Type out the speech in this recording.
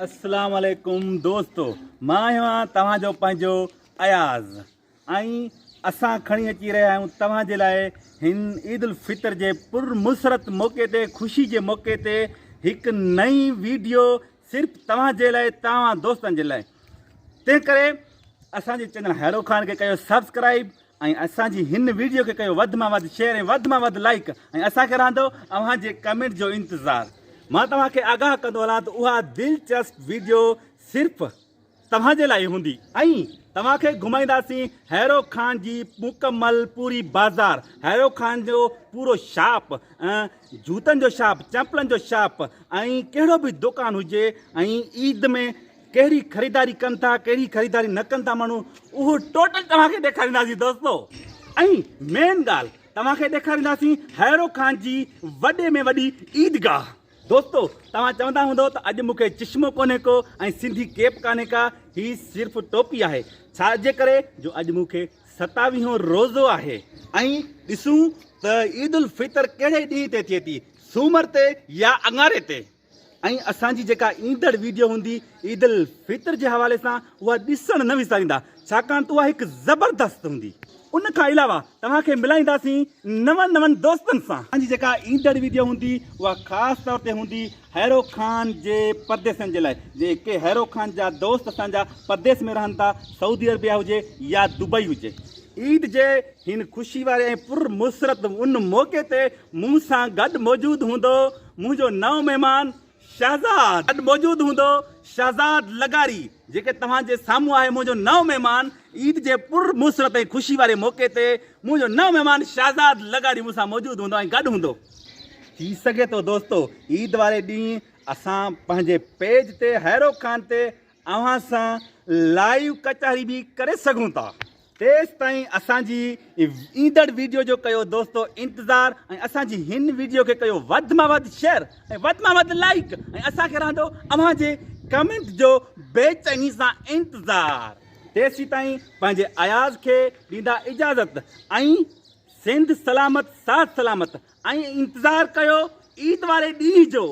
अस्सलाम वालेकुम दोस्तों, मां आहियां तव्हांजो पंहिंजो अयाज़ ऐं असां खणी अची रहिया आहियूं तव्हांजे लाइ हिन ईद उल फितर जे पुरमुसरत मौक़े ते, ख़ुशी जे मौक़े ते हिकु नई वीडियो सिर्फ़ु तव्हांजे लाइ, तव्हां दोस्तनि जे लाइ। तंहिं करे असांजे चैनल हैरो ख़ान खे कयो सब्सक्राइब ऐं असांजी हिन वीडियो खे कयो वधि मां वधि शेयर ऐं वधि मां वधि लाइक ऐं असांखे रहंदो अव्हांजे कमेंट जो इंतज़ारु। मां तव्हांखे आगाह कंदो हलां त उहा दिलचस्प वीडियो सिर्फ़ु तव्हांजे लाइ हूंदी ऐं तव्हांखे घुमाईंदासीं हैरो ख़ान जी मुकमल पूरी बाज़ार, हैरो ख़ान जो पूरो शॉप, जूतनि जो शॉप, चंपलनि जो शॉप ऐं कहिड़ो बि दुकानु हुजे ऐं ईद में कहिड़ी ख़रीदारी कनि था, कहिड़ी ख़रीदारी न कनि था माण्हू, उहो टोटल तव्हांखे ॾेखारींदासीं दोस्तो। ऐं मेन ॻाल्हि तव्हांखे ॾेखारींदासीं हैरो ख़ान जी वॾे में वॾी ईदगाह। दोस्तो, तव्हां चवंदा हूंदो त अॼु मूंखे चश्मो कोन्हे को ऐं सिंधी केप कान्हे का, ही सिर्फ़ु टोपी आहे। छाजे करे जो अॼु मूंखे 27हों रोज़ो आहे ऐं ॾिसूं त ईद उल फितर कहिड़े ॾींहं ते थिए थी, सूमर ते या अंगारे ते। ऐं असांजी जेका ईंदड़ वीडियो हूंदी ईद उल फितर जे हवाले सां, उहा ॾिसणु न विसारींदा, छाकाणि त उहा हिकु ज़बरदस्त हूंदी। उन खां अलावा तव्हांखे मिलाईंदासीं नवनि दोस्तनि सां। असांजी जेका ईंदड़ वीडियो हूंदी उहा ख़ासि तौर ते हूंदी हैरो ख़ान जे परदेसनि जे लाइ। जेके हैरो ख़ान जा दोस्त असांजा परदेस में रहनि था, सऊदी अरबिया हुजे या दुबई हुजे, ईद जे हिन ख़ुशी वारे ऐं पुरमुसरत उन मौक़े ते मूं सां गॾु मौजूदु हूंदो मुंहिंजो नओं महिमान शहज़ाद। गॾु मौजूदु हूंदो शहज़ाद लगारी, जेके तव्हांजे साम्हूं आहे मुंहिंजो नओं महिमान। ईद जे पुरमुसरत ऐं ख़ुशी वारे मौक़े ते मुंहिंजो नओं महिमान शहज़ाद लगारी मूंसां मौजूदु हूंदो ऐं गॾु हूंदो। थी सघे थो दोस्तो ईद वारे ॾींहुं असां पंहिंजे पेज ते हैरो ख़ान ते अव्हां सां लाइव कचहरी बि करे सघूं था। तेसि ताईं असांजी ईंदड़ वीडियो जो कयो दोस्तो इंतज़ारु ऐं असांजी हिन वीडियो खे कयो वधि मां वधि शेयर ऐं वधि मां वधि लाइक ऐं असांखे रहंदो अव्हांजे कमेंट जो बेचैनी सां इंतज़ारु। तेसि ताईं पंहिंजे अयाज़ खे ॾींदा इजाज़त ऐं सिंध सलामत, साथ सलामत ऐं इंतज़ारु कयो ईद वारे ॾींहं जो।